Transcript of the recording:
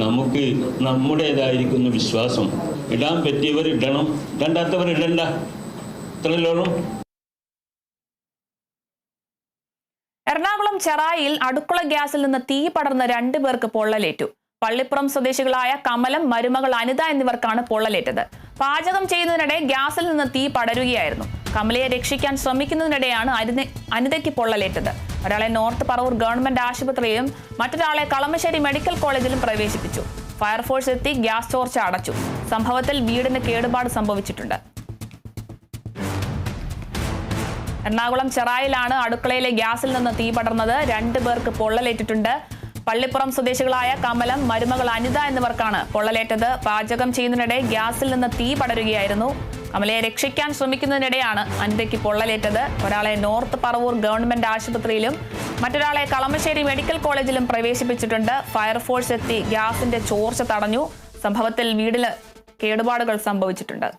നമുക്ക് നമ്മുടേതായിരിക്കുന്ന വിശ്വാസം ഇടാൻ പറ്റിയവർ ഇടണം, ഇടണ്ടാത്തവർ ഇടണ്ട. ഇത്രയല്ലോളും. എറണാകുളം ചെറായിൽ അടുക്കള ഗ്യാസിൽ നിന്ന് തീ പടർന്ന് 2 പേർക്ക് പൊള്ളലേറ്റു. പള്ളിപ്പുറം സ്വദേശികളായ കമലം, മരുമകൾ അനിത എന്നിവർക്കാണ് പൊള്ളലേറ്റത്. പാചകം ചെയ്യുന്നതിനിടെ ഗ്യാസിൽ നിന്ന് തീ പടരുകയായിരുന്നു. കമലയെ രക്ഷിക്കാൻ ശ്രമിക്കുന്നതിനിടെയാണ് അനിതയ്ക്ക് പൊള്ളലേറ്റത്. ഒരാളെ നോർത്ത് പറവൂർ ഗവൺമെന്റ് ആശുപത്രിയിലും മറ്റൊരാളെ കളമശ്ശേരി മെഡിക്കൽ കോളേജിലും പ്രവേശിപ്പിച്ചു. ഫയർഫോഴ്സ് എത്തി ഗ്യാസ് ചോർച്ച അടച്ചു. സംഭവത്തിൽ വീടിന് കേടുപാട് സംഭവിച്ചിട്ടുണ്ട്. എറണാകുളം ചെറായിലാണ് അടുക്കളയിലെ ഗ്യാസിൽ നിന്ന് തീ പടർന്നത്. 2 പേർക്ക് പൊള്ളലേറ്റിട്ടുണ്ട്. പള്ളിപ്പുറം സ്വദേശികളായ കമലം, മരുമകൾ അനിത എന്നിവർക്കാണ് പൊള്ളലേറ്റത്. പാചകം ചെയ്യുന്നതിനിടെ ഗ്യാസിൽ നിന്ന് തീ പടരുകയായിരുന്നു. കമലയെ രക്ഷിക്കാൻ ശ്രമിക്കുന്നതിനിടെയാണ് അനിതയ്ക്ക് പൊള്ളലേറ്റത്. ഒരാളെ നോർത്ത് പറവൂർ ഗവൺമെന്റ് ആശുപത്രിയിലും മറ്റൊരാളെ കളമശ്ശേരി മെഡിക്കൽ കോളേജിലും പ്രവേശിപ്പിച്ചിട്ടുണ്ട്. ഫയർഫോഴ്സ് എത്തി ഗ്യാസിന്റെ ചോർച്ച തടഞ്ഞു. സംഭവത്തിൽ വീടിന് കേടുപാടുകൾ സംഭവിച്ചിട്ടുണ്ട്.